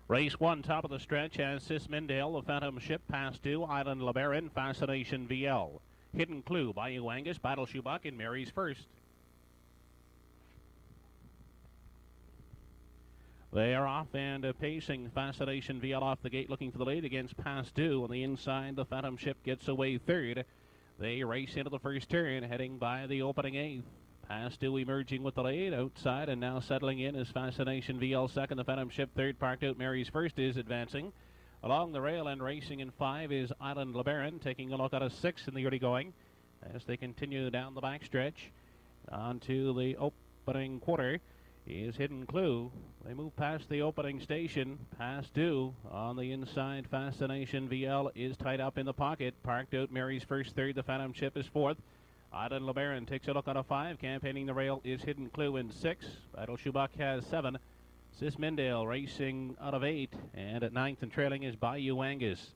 Race 1, top of the stretch, has Sis Mindale, the Phantom Ship, Past Due, Island LeBaron, Fascination VL. Hidden Clue, Bayou Angus, Battle Shoebuck, and Mary's First. They are off and pacing. Fascination VL off the gate looking for the lead against Past Due. On the inside, the Phantom Ship gets away third. They race into the first turn, heading by the opening eighth. Past Due emerging with the lead outside, and now settling in is Fascination VL second. The Phantom Ship third. Parked Out Mary's First is advancing. Along the rail and racing in 5 is Island LeBaron, taking a look at a 6 in the early going as they continue down the backstretch. Onto the opening quarter is Hidden Clue. They move past the opening station. Past Due on the inside. Fascination VL is tied up in the pocket. Parked Out Mary's First third. The Phantom Ship is fourth. Island LeBaron takes a look at a 5. Campaigning the rail is Hidden Clue in 6. Battle Shoebuck has 7. Sis Mindale racing out of 8. And at 9th and trailing is Bayou Angus.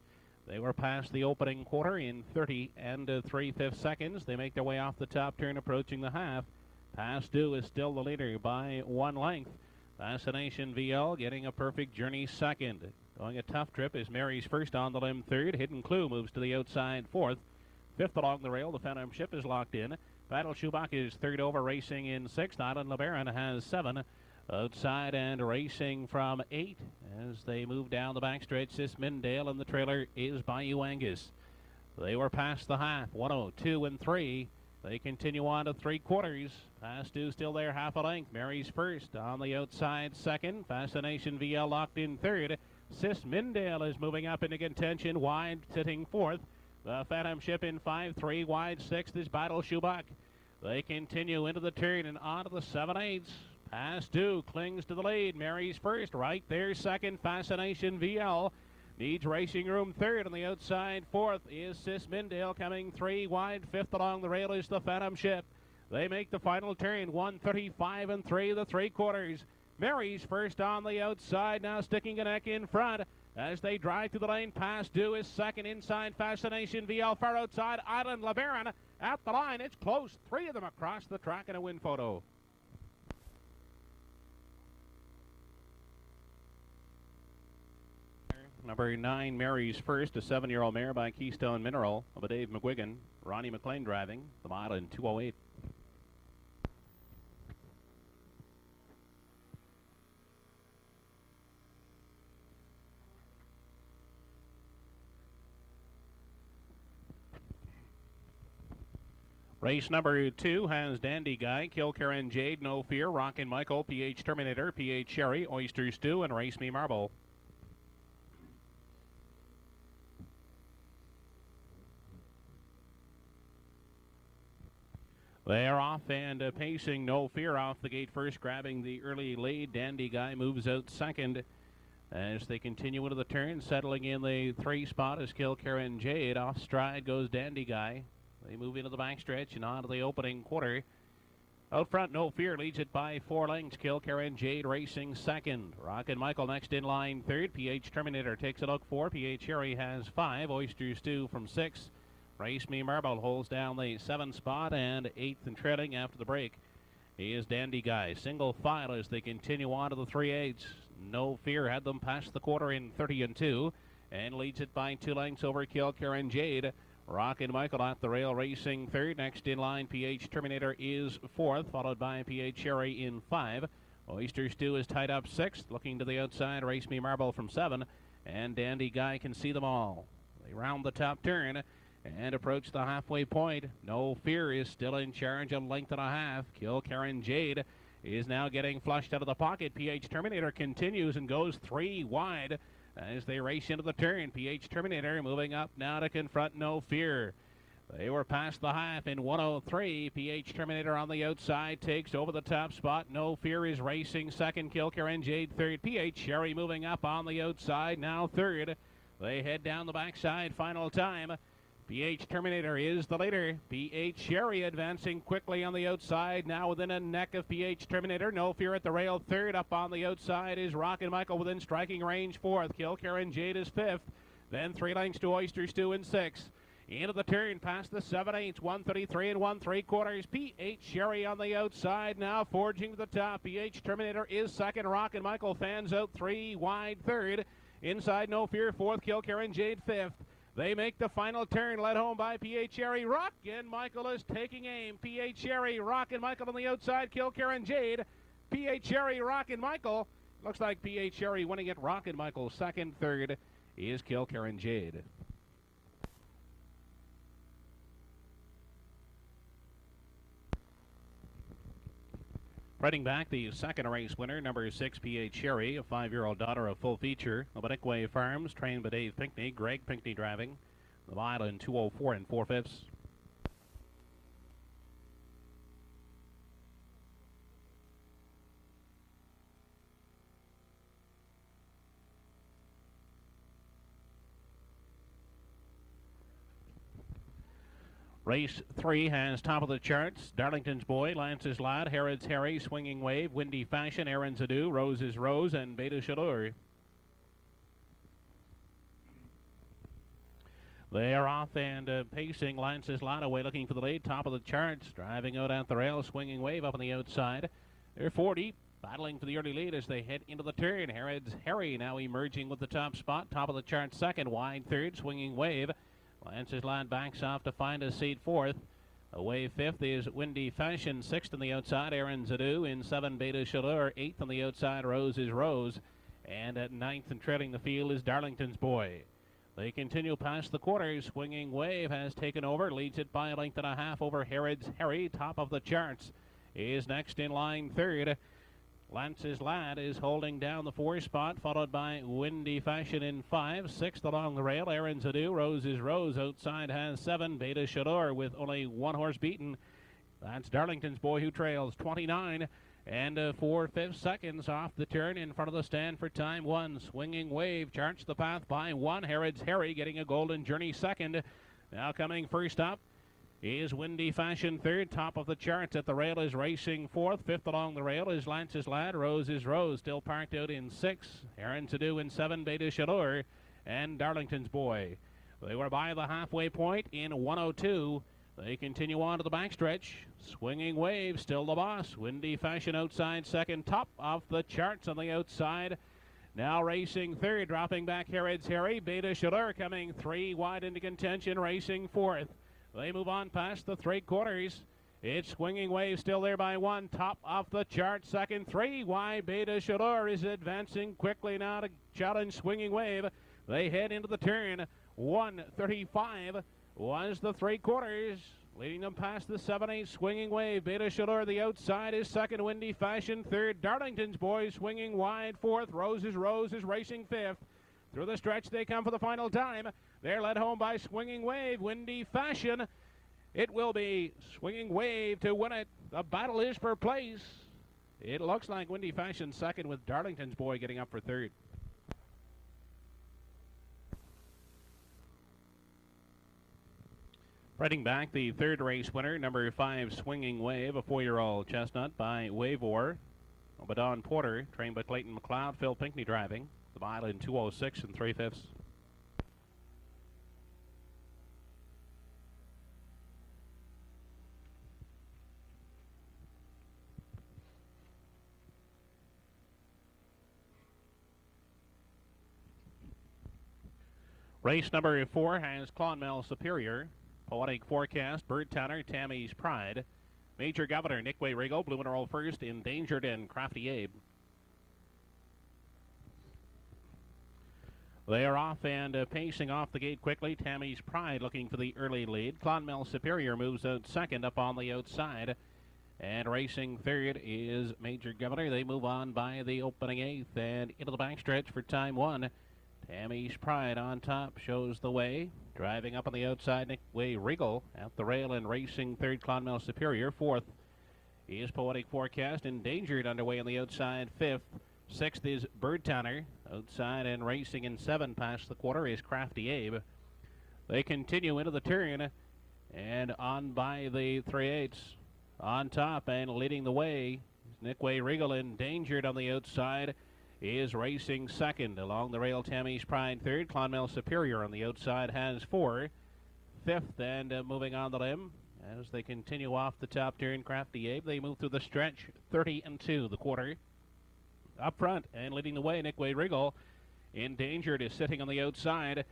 They were past the opening quarter in 30 and 3/5 seconds. They make their way off the top turn, approaching the half. Past Due is still the leader by 1 length. Fascination VL getting a perfect journey second. Going a tough trip is Mary's First on the limb third. Hidden Clue moves to the outside fourth. Fifth along the rail, the Phantom Ship is locked in. Battle Shoebuck is third over, racing in 6th. Island LeBaron has 7. Outside and racing from 8 as they move down the backstretch. Sis Mindale and the trailer is Bayou Angus. They were past the half, 102 and 3. They continue on to 3/4. Past Due still there, half a length. Mary's First on the outside second. Fascination VL locked in third. Sis Mindale is moving up into contention, wide sitting fourth. The Phantom Ship in 5-3, wide 6th is Battle Shoebuck. They continue into the turn and on to the 7/8. Past Due clings to the lead. Mary's First right there second. Fascination VL needs racing room third. On the outside fourth is Sis Mindale coming 3 wide. 5th along the rail is the Phantom Ship. They make the final turn, 135 and 3, the 3/4. Mary's First on the outside, now sticking a neck in front. As they drive to the lane, Past Due is second. Inside, Fascination VL far outside. Island LeBaron at the line. It's close. 3 of them across the track in a win photo. Number 9, Mary's First, a 7-year-old mare by Keystone Mineral of a Dave McGuigan. Ronnie McLean driving the mile in 2:08. Race number 2 has Dandy Guy, Kill Karen Jade, No Fear, Rockin' Michael, PH Terminator, PH Sherry, Oyster Stew, and Race Me Marble. They are off and pacing. No Fear off the gate first, grabbing the early lead. Dandy Guy moves out second as they continue into the turn. Settling in the 3 spot is Kill Karen Jade. Off stride goes Dandy Guy. They move into the backstretch and on to the opening quarter. Out front, No Fear leads it by 4 lengths. Kill Karen Jade racing second. Rockin' Michael next in line third. PH Terminator takes a look 4. PH Sherry has 5. Oyster Stew from 6. Race Me Marble holds down the 7 spot, and 8th and trailing after the break is Dandy Guy. Single file as they continue on to the 3/8. No Fear had them past the quarter in 30 and 2 and leads it by 2 lengths over Kill Karen Jade. Rockin' Michael at the rail racing third. Next in line, PH Terminator is 4th, followed by PH Sherry in 5. Oyster Stew is tied up 6th, looking to the outside. Race Me Marble from 7, and Dandy Guy can see them all. They round the top turn and approach the halfway point. No Fear is still in charge, a length and a half. Kill Karen Jade is now getting flushed out of the pocket. PH Terminator continues and goes 3 wide as they race into the turn. PH Terminator moving up now to confront No Fear. They were past the half in 103. PH Terminator on the outside takes over the top spot. No Fear is racing second. Kill Karen Jade third. PH Sherry moving up on the outside, now third. They head down the backside final time. PH Terminator is the leader. PH Sherry advancing quickly on the outside, now within a neck of PH Terminator. No Fear at the rail third. Up on the outside is Rockin' Michael within striking range fourth. Kill Karen Jade is 5th. Then 3 lengths to Oyster Stew in 6th. Into the turn, past the 7/8, 133 and 1/3. P.H. Sherry on the outside now, forging to the top. P.H. Terminator is second. Rockin' Michael fans out 3 wide third. Inside No Fear fourth. Kilkerran Jade fifth. They make the final turn, led home by P.H. Sherry. Rockin' Michael is taking aim. P.H. Sherry, Rockin' Michael on the outside. Kilkerran Jade. P.H. Sherry, Rockin' Michael. Looks like P.H. Sherry winning it. Rockin' Michael second. Third is Kilkerran Jade. Riding back, the second race winner, number 6, P.H. Sherry, a 5-year-old daughter of Full Feature of Nickway Farms, trained by Dave Pinckney. Greg Pinckney driving. The mile in 2:04 and 4/5. Race 3 has top of the charts. Darlington's Boy, Lance's Lad, Herod's Harry, Swinging Wave, Windy Fashion, Aaron's Ado, Rose's Rose, and Beta Chaleur. They are off and pacing. Lance's Lad away looking for the lead. Top of the charts. Driving out at the rail. Swinging Wave up on the outside. They're 4 deep. Battling for the early lead as they head into the turn. Herod's Harry now emerging with the top spot. Top of the chart second. Wide third. Swinging Wave. Lance's Lad backs off to find a seat fourth. Away fifth is Windy Fashion. Sixth on the outside, Aaron's Ado. In 7, Beta Chaleur. Eighth on the outside, Rose is Rose. And at ninth and trailing the field is Darlington's Boy. They continue past the quarters. Swinging Wave has taken over. Leads it by a length and a half over Herod's Harry. Top of the charts is next in line third. Lance's Lad is holding down the 4 spot, followed by Windy Fashion in 5. 6th along the rail, Aaron's Ado. Rose is Rose. Outside has 7, Beta Chaleur, with only 1 horse beaten. That's Darlington's Boy, who trails 29 and 4/5 seconds off the turn in front of the stand for time 1. Swinging Wave charts the path by 1. Herod's Harry getting a Golden Journey second. Now coming first up is Windy Fashion third. Top of the charts at the rail is Racing fourth. 5th along the rail is Lance's Lad. Rose is Rose, still parked out in 6. Aaron's Ado in 7, Beta Chaleur, and Darlington's Boy. They were by the halfway point in 1:02. They continue on to the backstretch. Swinging Wave still the boss. Windy Fashion outside second. Top of the charts on the outside. Now racing third, dropping back Herod's Harry. Beta Chaleur coming 3 wide into contention, racing fourth. They move on past the 3/4. It's Swinging Wave still there by 1. Top off the chart, second. 3 wide. Beta Chaleur is advancing quickly now to challenge Swinging Wave. They head into the turn. 1:35 was the 3/4. Leading them past the 7/8. Swinging Wave. Beta Chaleur the outside is second. Windy Fashion third. Darlington's Boy swinging wide fourth. Rose is racing fifth. Through the stretch they come for the final time. They're led home by Swinging Wave. Windy Fashion. It will be Swinging Wave to win it. The battle is for place. It looks like Windy Fashion second, with Darlington's Boy getting up for third. Riding back, the third race winner, number 5, Swinging Wave, a 4-year-old chestnut by Wavor. Obadon Porter, trained by Clayton McLeod. Phil Pinckney driving. The mile in 2:06 and 3/5. Race number 4 has Clonmel Superior. Poetic Forecast, Bird Tanner, Tammy's Pride. Major Governor, Nickway Regal, Blue Mineral first, Endangered, and Crafty Abe. They are off and pacing off the gate quickly. Tammy's Pride looking for the early lead. Clonmel Superior moves out second up on the outside. And racing third is Major Governor. They move on by the opening 8th and into the backstretch for time 1. Tammy's Pride on top shows the way. Driving up on the outside, Nickway Regal at the rail and racing third. Clonmel Superior. 4th is Poetic Forecast. Endangered underway on the outside. 5th. 6th is Bird Tanner. Outside and racing in 7 past the quarter is Crafty Abe. They continue into the turn and on by the 3/8. On top and leading the way is Nickway Regal. Endangered on the outside is racing second. Along the rail, Tammy's Pride third. Clonmel Superior on the outside has 4. fifth and moving on the limb. As they continue off the top turn, Crafty Abe, they move through the stretch, 30-2 the quarter. Up front and leading the way, Nickway Wriggle. Endangered is sitting on the outside.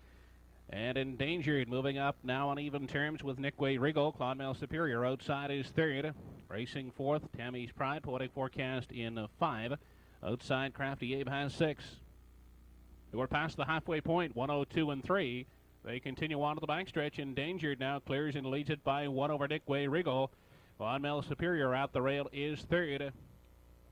And Endangered moving up now on even terms with Nickway Wriggle. Clonmel Superior outside is third. Racing fourth, Tammy's Pride. Poetic Forecast in 5. Outside, Crafty Abe has 6. We're past the halfway point, 102-3. They continue on to the backstretch. Endangered now clears and leads it by 1 over Nickway Wriggle. Clonmel Superior at the rail is third.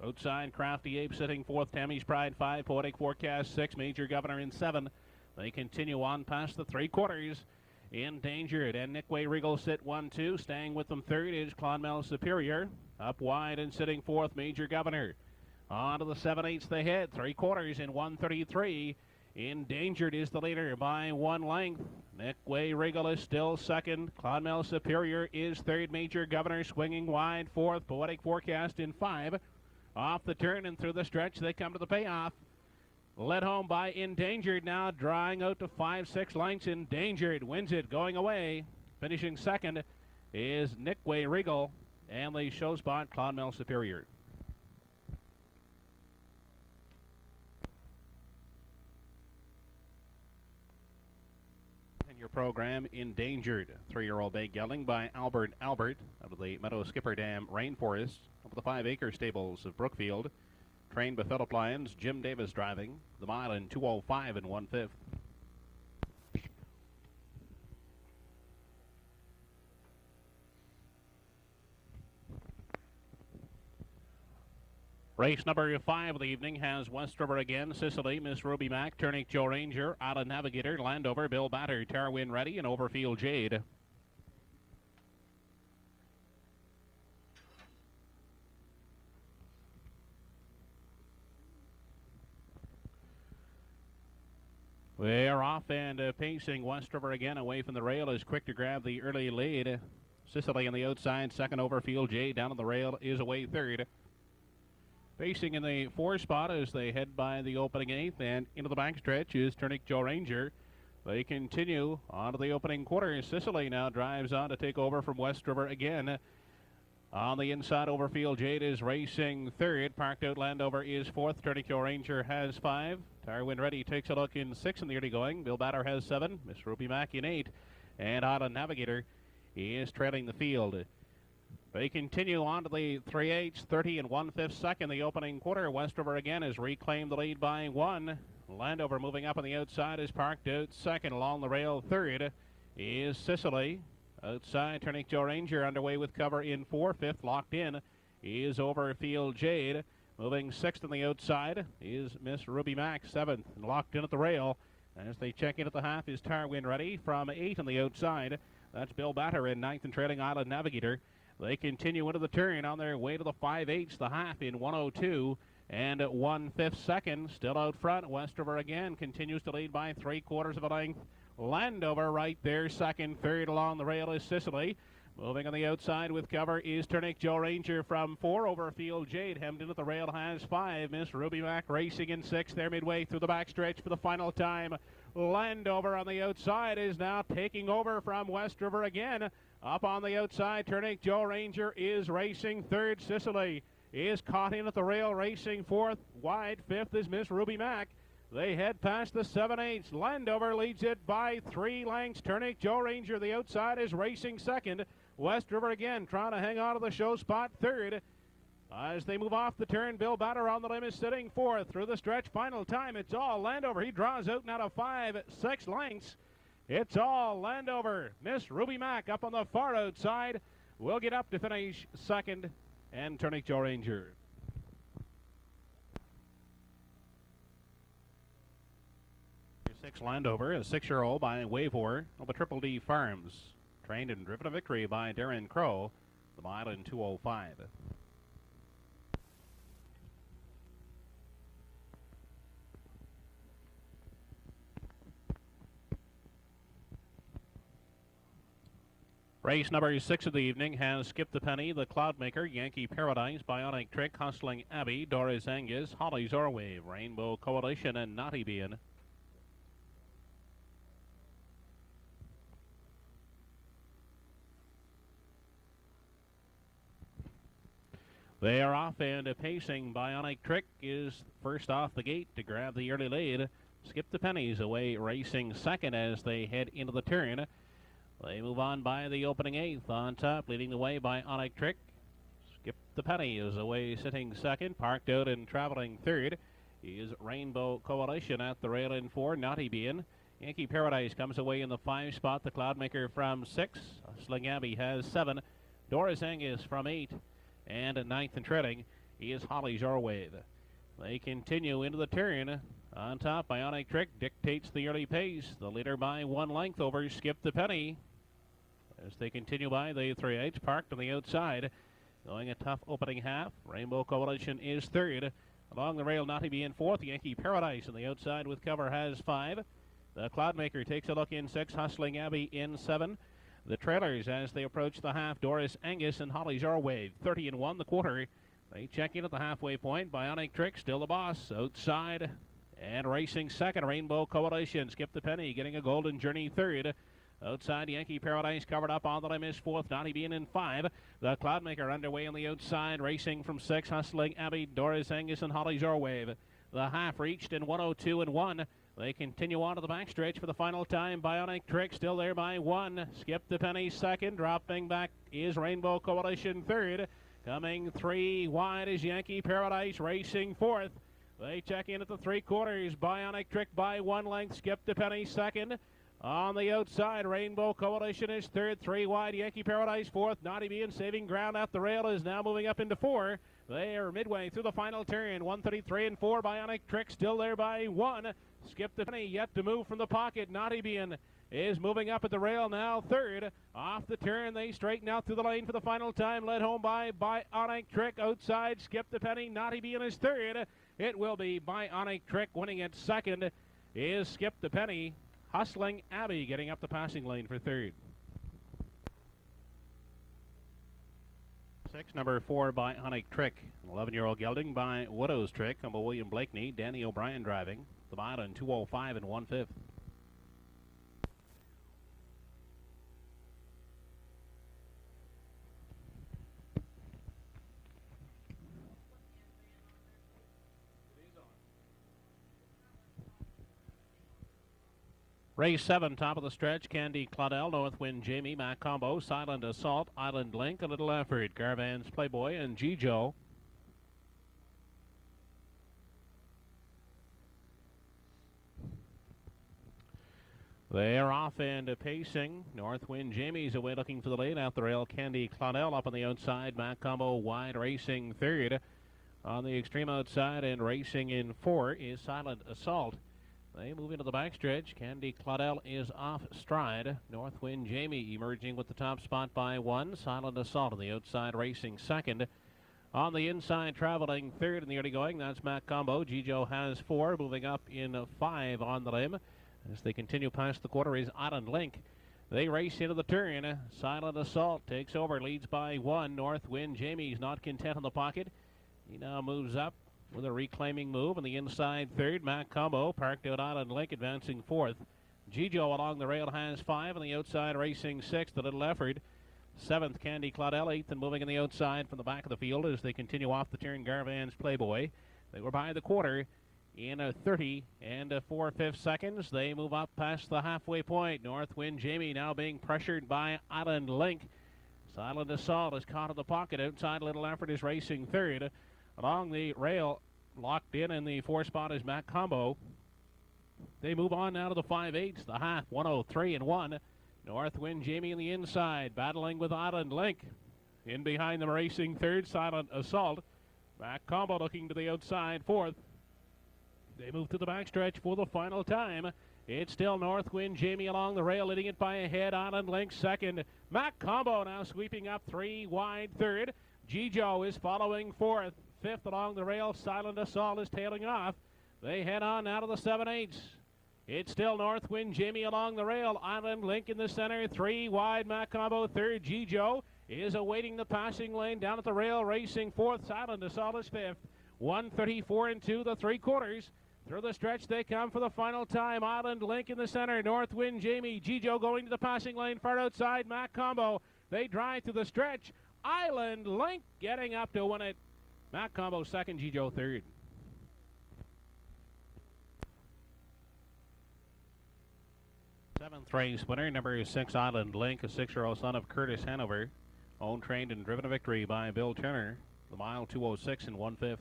Outside, Crafty Abe sitting fourth. Tammy's Pride 5. Poetic Forecast 6. Major Governor in 7. They continue on past the 3/4. Endangered and Nickway Wriggle sit 1-2. Staying with them third is Clonmel Superior. Up wide and sitting fourth, Major Governor. On to the 7/8 they head. 3/4 in 1:33. Endangered is the leader by 1 length. Nickway Wriggle is still second. Clonmel Superior is third. Major Governor swinging wide fourth. Poetic Forecast in 5. Off the turn and through the stretch they come to the payoff. Led home by Endangered now, drawing out to 5-6 lengths. Endangered wins it going away. Finishing second is Nickway Wriggle and the show spot Clonmel Superior. In your program, Endangered. 3-year-old bay gelding by Albert out of the Meadow Skipper Dam Rainforest of the 5-acre stables of Brookfield. Trained by Philip Lyons, Jim Davis driving. The mile in 2:05 and 1/5. Race number 5 of the evening has West River again, Sicily, Miss Ruby Mack, Turnic Joe Ranger, Island Navigator, Landover, Bill Batter, Tarwin Ready, and Overfield Jade. They are off and pacing. West River again away from the rail is quick to grab the early lead. Sicily on the outside, second. Overfield Jade down on the rail is away third. Pacing in the 4 spot as they head by the opening 8th and into the backstretch is Turnic Joe Ranger. They continue on to the opening quarter. Sicily now drives on to take over from West River again. On the inside, Overfield Jade is racing third. Parked Out Landover is fourth. Turnic Joe Ranger has 5. Tarwin Ready takes a look in 6 in the early going. Bill Batter has 7. Miss Ruby Mack in 8. And Island Navigator is trailing the field. They continue on to the 3/8, 30 and 1/5 second. The opening quarter. West River again has reclaimed the lead by 1. Landover moving up on the outside is Parked Out second. Along the rail third is Sicily. Outside, Turnic Joe Ranger underway with cover in 4. 5th locked in is Overfield Jade. Moving 6th on the outside is Miss Ruby Mack, 7th. And locked in at the rail as they check in at the half is Tarwin Ready from 8 on the outside. That's Bill Batter in 9th and trailing Island Navigator. They continue into the turn on their way to the 5/8, the half in 1:02 and 1/5 second. Still out front, West River again continues to lead by 3/4 of a length. Landover right there, second. Third along the rail is Sicily. Moving on the outside with cover is Turnic Joe Ranger from 4. Overfield Jade hemmed in at the rail has 5. Miss Ruby Mack racing in 6. They're midway through the backstretch for the final time. Landover on the outside is now taking over from West River again. Up on the outside, Turnic Joe Ranger is racing third. Sicily is caught in at the rail, racing 4th. Wide 5th is Miss Ruby Mack. They head past the 7/8. Landover leads it by 3 lengths. Turnic Joe Ranger, the outside, is racing second. West River again trying to hang on to the show spot third. As they move off the turn, Bill Batter on the limb is sitting 4th. Through the stretch, final time, it's all Landover. He draws out now to 5-6 lengths. It's all Landover. Miss Ruby Mack up on the far outside will get up to finish second, and Turnic Joe Ranger. Landover, a 6-year-old by Wavor of a Triple D Farms. Trained and driven to victory by Darren Crow. The mile in 2:05. Race number 6 of the evening has Skip the Penny, the Cloudmaker, Yankee Paradise, Bionic Trick, Hustling Abbey, Doris Angus, Holly's Orwave, Rainbow Coalition, and Naughty Bean. They are off and pacing. Bionic Trick is first off the gate to grab the early lead. Skip the Pennies away racing second as they head into the turn. They move on by the opening eighth. On top, leading the way Bionic Trick. Skip the Penny is away sitting second. Parked out and traveling third is Rainbow Coalition at the rail in four. Naughty Bean. Yankee Paradise comes away in the 5 spot. The Cloudmaker from 6. Sling Abbey has 7. Doris Angus from 8. And ninth and trailing is Holly's Orwave. They continue into the turn. On top, Bionic Trick dictates the early pace. The leader by 1 length over Skip the Penny. As they continue by the 3/8, parked on the outside. Going a tough opening half. Rainbow Coalition is third. Along the rail, Naughty Bee in fourth. Yankee Paradise on the outside with cover has 5. The Cloudmaker takes a look in 6. Hustling Abbey in 7. The trailers as they approach the half, Doris Angus and Holly's Orwave. 30-1 the quarter. They check in at the halfway point. Bionic Trick still the boss. Outside and racing second, Rainbow Coalition. Skip the Penny getting a Golden Journey third. Outside, Yankee Paradise covered up on the limb is fourth. Naughty Bean in 5. The Cloudmaker underway on the outside, racing from 6. Hustling Abbey, Doris Angus and Holly's Orwave. The half reached in 1:02.1. They continue on to the backstretch for the final time. Bionic Trick still there by 1. Skip the Penny second. Dropping back is Rainbow Coalition third. Coming 3 wide is Yankee Paradise racing fourth. They check in at the 3/4. Bionic Trick by 1 length. Skip the Penny second. On the outside, Rainbow Coalition is third. 3 wide, Yankee Paradise fourth. Naughty Bean saving ground at the rail is now moving up into 4. They are midway through the final turn. 1:33.4. Bionic Trick still there by 1. Skip the Penny yet to move from the pocket. Naughty Bean is moving up at the rail now third. Off the turn, they straighten out through the lane for the final time. Led home by Bionic Trick. Outside, Skip the Penny. Naughty Bean is third. It will be Bionic Trick winning at second. Is Skip the Penny. Hustling Abbey getting up the passing lane for third. 6, number 4, Bionic Trick. 11-year-old gelding by Widow's Trick. Number William Blakeney. Danny O'Brien driving. The mile in 2:05 and 1/5. Race 7, top of the stretch, Candy Claudel, Northwind Jamie, Mac Combo, Silent Assault, Island Link, A Little Effort, Garvan's Playboy, and G-Joe. They are off and pacing. Northwind Jamie's away looking for the lead. Out the rail, Candy Claudel up on the outside. Mac Combo wide racing third. On the extreme outside and racing in 4 is Silent Assault. They move into the backstretch. Candy Claudel is off stride. Northwind Jamie emerging with the top spot by 1. Silent Assault on the outside racing second. On the inside traveling third in the early going, that's Mac Combo. G-Joe has 4, moving up in 5 on the limb. As they continue past the quarter is Island Link. They race into the turn. Silent Assault takes over, leads by 1. Northwind Jamie's not content on the pocket. He now moves up with a reclaiming move on the inside third. Mac Combo parked out Island Link advancing 4th. G-Joe along the rail has 5 on the outside racing 6th. A Little Effort 7th. Candy Claudel 8th and moving on the outside from the back of the field as they continue off the turn. Garvan's Playboy. They were by the quarter in 30 and 4/5 seconds. They move up past the halfway point. Northwind Jamie now being pressured by Island Link. Silent Assault is caught in the pocket. Outside Little Effort is racing third. Along the rail, locked in the 4 spot is Mac Combo. They move on now to the 5/8. The half, 1:03.1. Northwind Jamie on the inside, battling with Island Link. In behind them, racing third, Silent Assault. Mac Combo looking to the outside, 4th. They move to the backstretch for the final time. It's still Northwind Jamie along the rail, leading it by a head. Island Link second. Mac Combo now sweeping up 3 wide third. G-Joe is following 4th. 5th along the rail, Silent Assault is tailing off. They head on out of the 7/8. It's still Northwind Jamie along the rail. Island Link in the center, 3 wide. Mac Combo third. G-Joe is awaiting the passing lane down at the rail, racing 4th. Silent Assault is 5th. 1:34 and 2 the 3/4. Through the stretch they come for the final time. Island Link in the center, Northwind Jamie. G-Joe going to the passing lane far outside. Mac Combo. They drive to the stretch. Island Link getting up to win it Matt Combo second, Gijo third. Seventh race winner, number 6 Island Link, a 6-year-old son of Curtis Hanover. Owned, trained, and driven to victory by Bill Turner. The mile 2:06 and 1/5.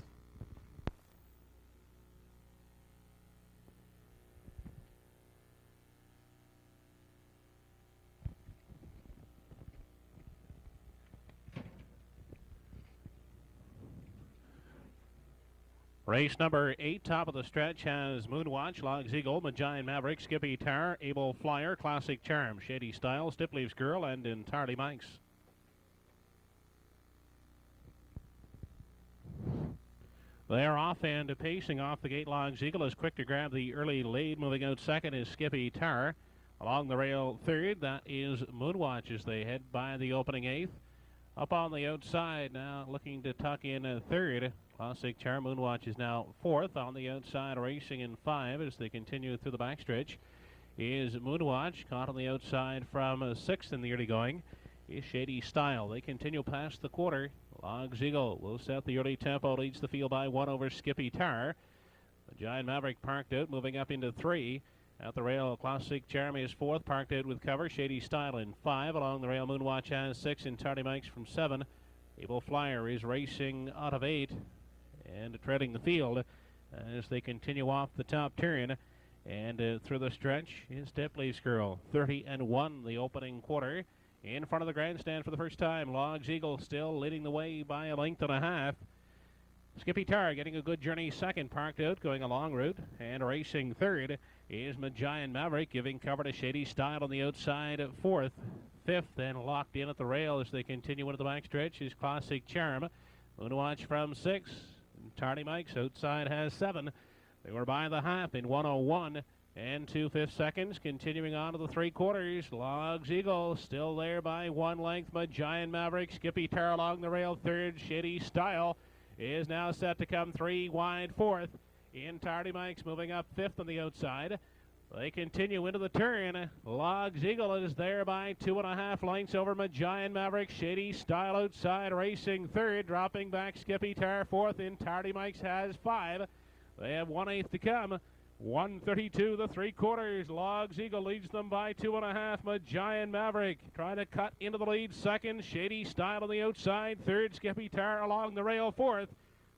Race number 8, top of the stretch, has Moonwatch, Log's Eagle, Giant Maverick, Skippy Tar, Able Flyer, Classic Charm, Shady Style, Stipleaves Girl, and Entirely Mike's. They're off and pacing off the gate. Log's Eagle is quick to grab the early lead. Moving out second is Skippy Tar. Along the rail third, that is Moonwatch as they head by the opening eighth. Up on the outside now, looking to tuck in a third. Classic Charm. Moonwatch is now fourth. On the outside, racing in 5 as they continue through the backstretch is Moonwatch. Caught on the outside from 6th in the early going is Shady Style. They continue past the quarter. Log's Eagle will set the early tempo, leads the field by 1 over Skippy Tar. The Giant Maverick parked out, moving up into 3. At the rail, Classic Charm is 4th, parked out with cover. Shady Style in 5. Along the rail, Moonwatch has 6, and Tardy Mike's from 7. Able Flyer is racing out of 8 and treading the field as they continue off the top turn. And through the stretch is Stipleaves Girl, 30-1 the opening quarter. In front of the grandstand for the first time, Log's Eagle still leading the way by a length and a half. Skippy Tar getting a good journey second, parked out, going a long route. And racing third is Giant Maverick, giving cover to Shady Style on the outside at 4th. 5th, and locked in at the rail as they continue into the backstretch is Classic Charm. Moonwatch from 6. Tardy Mike's outside has 7. They were by the half in 1:01 and 2/5 seconds. Continuing on to the 3/4. Log's Eagle still there by 1 length. Giant Maverick, Skippy Tar along the rail third. Shady Style is now set to come 3 wide 4th. In Tardy Mike's moving up 5th on the outside. They continue into the turn. Log's Eagle is there by 2.5 lengths over Giant Maverick. Shady Style outside, racing third, dropping back Skippy Tar 4th. In Tardy Mike's has 5. They have 1/8 to come. 1:32 the 3/4. Log's Eagle leads them by 2.5. Giant Maverick trying to cut into the lead second. Shady Style on the outside third. Skippy Tar along the rail 4th.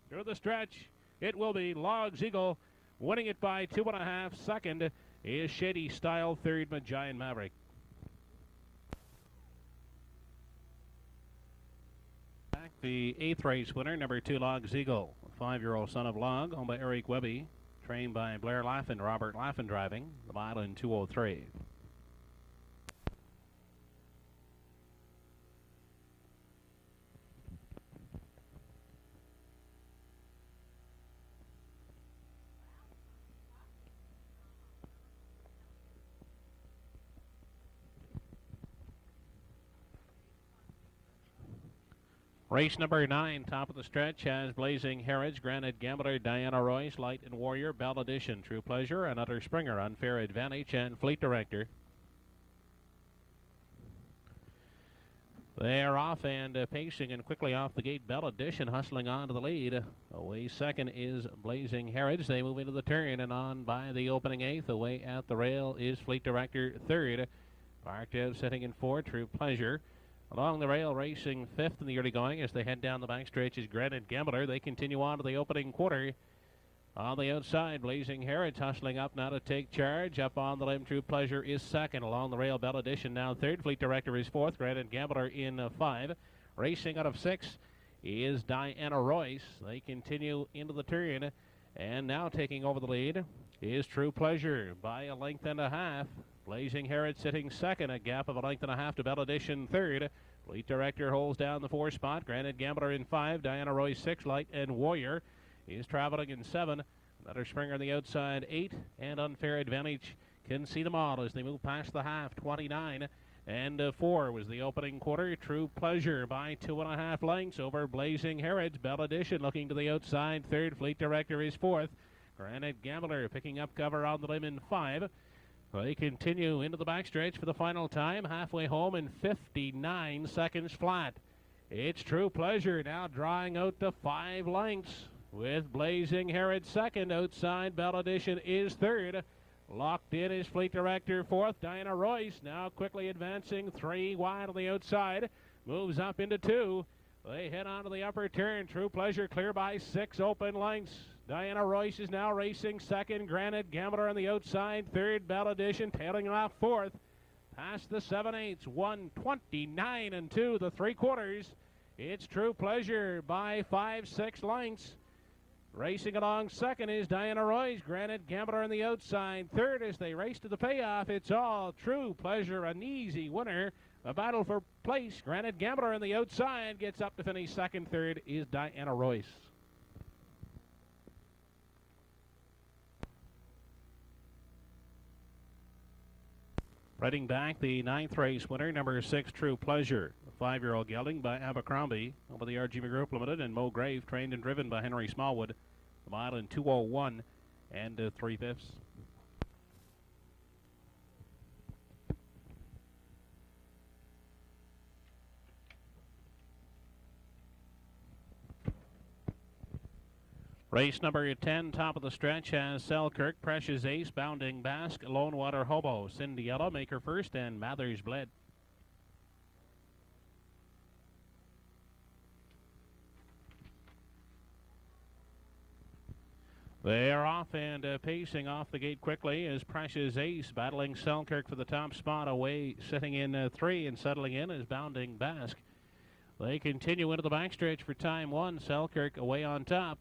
Through the stretch, it will be Log's Eagle winning it by 2.5. Second is Shady Style, third Giant Maverick. Back the 8th race winner, number 2 Log's Eagle, a 5-year-old son of Log, owned by Eric Webby, trained by Blair Laffin, Robert Laffin driving, the mile in 2:03. Race number 9, top of the stretch, has Blazing Heritage, Granite Gambler, Diana Royce, Light and Warrior, Bell Edition, True Pleasure, Another Springer, Unfair Advantage, and Fleet Director. They are off and pacing and quickly off the gate. Bell Edition hustling on to the lead. Away second is Blazing Heritage. They move into the turn and on by the opening 8th. Away at the rail is Fleet Director third. Parked out, sitting in 4, True Pleasure. Along the rail, racing 5th in the early going as they head down the backstretch is Granite Gambler. They continue on to the opening quarter. On the outside, Blazing Heritage hustling up now to take charge. Up on the limb, True Pleasure is second. Along the rail, Bell Edition now third. Fleet Director is 4th. Granite Gambler in 5. Racing out of 6 is Diana Royce. They continue into the turn. And now taking over the lead is True Pleasure by a length and a half. Blazing Heritage sitting second, a gap of a length and a half to Bell Edition third. Fleet Director holds down the 4 spot. Granite Gambler in 5. Diana Royce 6. Light and Warrior is traveling in 7. Another Springer on the outside 8. And Unfair Advantage can see them all as they move past the half. 29 and 4 was the opening quarter. True Pleasure by 2.5 lengths over Blazing Heritage. Bell Edition looking to the outside third. Fleet Director is 4th. Granite Gambler picking up cover on the limb in 5. They continue into the backstretch for the final time, halfway home in 59 seconds flat. It's True Pleasure now drawing out to 5 lengths with Blazing Herod second. Outside Bell Edition is third. Locked in is Fleet Director fourth. Diana Royce now quickly advancing 3 wide on the outside. Moves up into 2. They head onto the upper turn. True Pleasure clear by 6 open lengths. Diana Royce is now racing second. Granite Gambler on the outside. Third, Bell Edition tailing off fourth. Past the 7/8, 1:29 and 2, the 3/4. It's True Pleasure by 5-6 lengths. Racing along second is Diana Royce. Granite Gambler on the outside. Third as they race to the payoff. It's all True Pleasure, an easy winner. A battle for place. Granite Gambler on the outside gets up to finish second. Third is Diana Royce. Riding back, the 9th race winner, number 6, True Pleasure. The 5-year-old gelding by Abercrombie over the RGB Group Limited, and Mo Grave, trained and driven by Henry Smallwood. The mile in 2:01 and 3/5. Race number 10, top of the stretch, has Selkirk, Precious Ace, Bounding Basque, Lone Water Hobo, Cinderella, Maker First, and Mathers Bled. They are off and pacing off the gate quickly is Precious Ace, battling Selkirk for the top spot. Away, sitting in 3 and settling in is Bounding Basque. They continue into the backstretch for time 1. Selkirk away on top.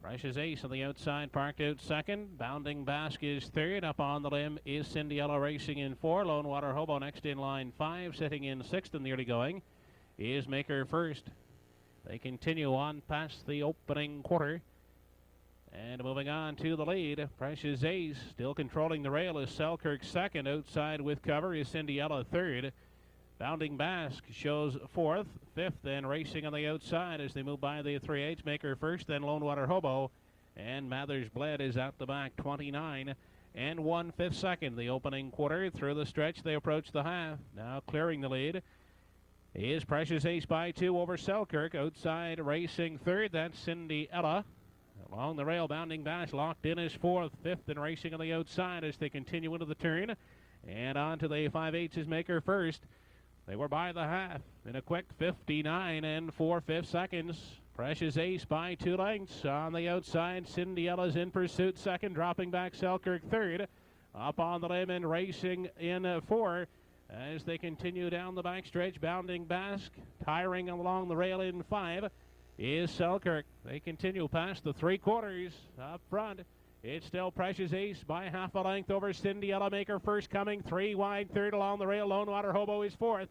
Precious Ace on the outside, parked out second. Bounding Basque is third. Up on the limb is Cinderella racing in 4. Lone Water Hobo next in line 5. Sitting in 6th and nearly going is Maker First. They continue on past the opening quarter. And moving on to the lead, Precious Ace still controlling the rail is Selkirk second. Outside with cover is Cinderella third. Bounding Basque shows 4th, 5th, and racing on the outside as they move by the 3/8. Maker First, then Lone Water Hobo, and Mathers Bled is out the back, 29 and 1/5 second. The opening quarter through the stretch, they approach the half. Now clearing the lead is Precious Ace by 2 over Selkirk. Outside racing third, that's Cinderella. Along the rail, Bounding Basque locked in as 4th, 5th, and racing on the outside as they continue into the turn. And on to the 5/8 is Maker First. They were by the half in a quick 59 and 4/5 seconds. Precious Ace by 2 lengths. On the outside, Cinderella's in pursuit second, dropping back Selkirk third. Up on the limb and racing in 4 as they continue down the backstretch. Bounding Basque tiring along the rail in 5 is Selkirk. They continue past the 3/4 up front. It's still Precious Ace by half a length over Cinderella. Maker First coming 3 wide. Third along the rail. Lone Water Hobo is 4th.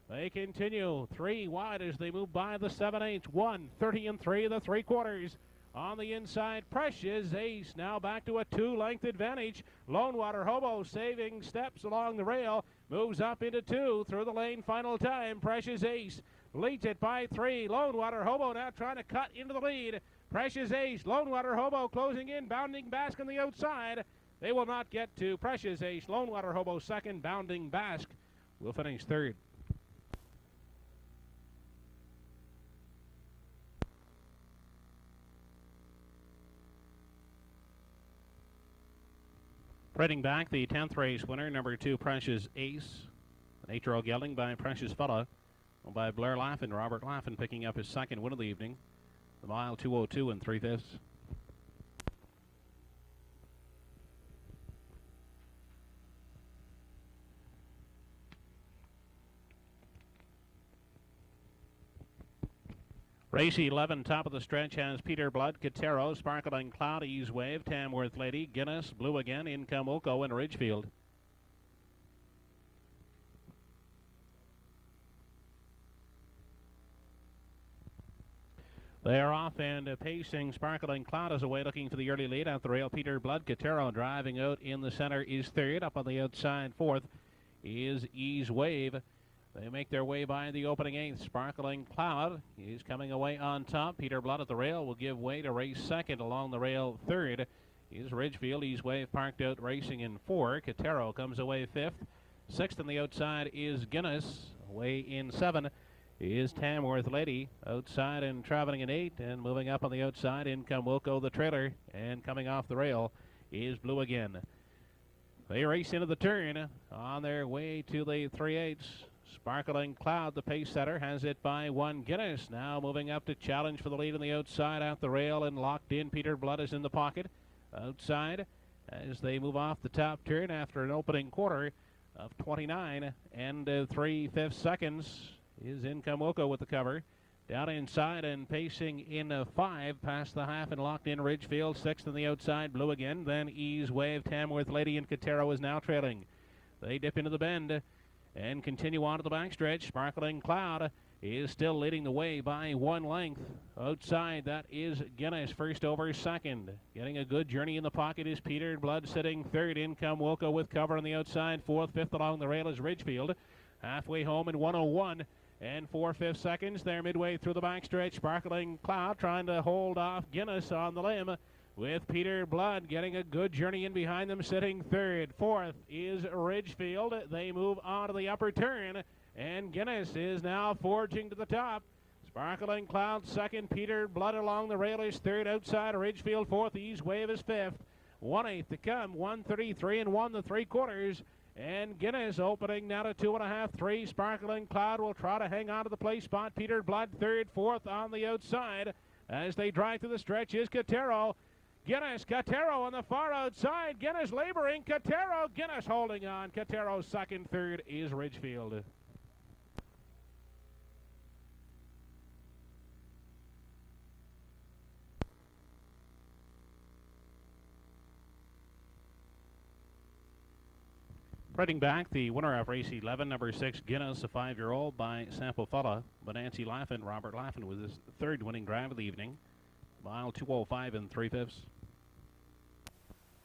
They continue 3 wide as they move by the 7/8. 1:30 and 3 the 3/4. On the inside, Precious Ace now back to a 2-length advantage. Lone Water Hobo saving steps along the rail. Moves up into 2 through the lane final time. Precious Ace leads it by 3. Lone Water Hobo now trying to cut into the lead. Precious Ace, Lone Water Hobo closing in. Bounding Basque on the outside. They will not get to Precious Ace. Lone Water Hobo second. Bounding Basque will finish third. Riding back, the 10th race winner, number 2, Precious Ace. An 8-year-old gelding by Precious Fella. By Blair Laffin. Robert Laffin picking up his second win of the evening. The mile 2:02 and 3/5. Race 11, top of the stretch, has Peter Blood, Katero, Sparkling Cloud, Ease Wave, Tamworth Lady, Guinness, Blue Again, Income Wilco, and Ridgefield. They are off and pacing. Sparkling Cloud is away looking for the early lead out the rail. Peter Blood, Katero driving out in the center is third. Up on the outside, 4th is Ease Wave. They make their way by the opening 8th. Sparkling Cloud is coming away on top. Peter Blood at the rail will give way to race second. Along the rail, 3rd is Ridgefield. Ease Wave parked out racing in 4. Katero comes away 5th. 6th on the outside is Guinness. Away in 7 is Tamworth Lady. Outside and traveling in 8, and moving up on the outside, in come Wilco the trailer, and coming off the rail is Blue Again. They race into the turn on their way to the 3/8. Sparkling Cloud, the pace setter, has it by 1. Guinness now moving up to challenge for the lead on the outside at the rail, and locked in. Peter Blood is in the pocket. Outside as they move off the top turn after an opening quarter of 29 and 3/5 seconds is Income Wilco with the cover. Down inside and pacing in 5 past the half and locked in Ridgefield. 6th on the outside, Blue Again. Then Ease Wave, Tamworth Lady, and Katero is now trailing. They dip into the bend and continue on to the backstretch. Sparkling Cloud is still leading the way by 1 length. Outside, that is Guinness, first over second. Getting a good journey in the pocket is Peter Blood, sitting third. Income Wilco with cover on the outside. 4th, 5th along the rail is Ridgefield. Halfway home in 1:01 and 4/5 seconds. They're midway through the backstretch. Sparkling Cloud trying to hold off Guinness on the limb, with Peter Blood getting a good journey in behind them, sitting third. 4th is Ridgefield. They move on to the upper turn, and Guinness is now forging to the top. Sparkling Cloud second. Peter Blood along the rail is third. Outside Ridgefield 4th. Ease Wave is 5th. 1/8 to come. 1:33 and 1 3/4. And Guinness opening now to 2.5, 3. Sparkling Cloud will try to hang on to the place spot. Peter Blood third. 4th on the outside. As they drive to the stretch is Katero. Katero on the far outside. Guinness laboring. Guinness holding on. Katero second. Third is Ridgefield. Spreading back, the winner of race 11, number 6, Guinness, a 5-year-old by Sample Fella. Bonanzi Laffin, Robert Laffin, with his third winning drive of the evening. Mile 2:05 and 3/5.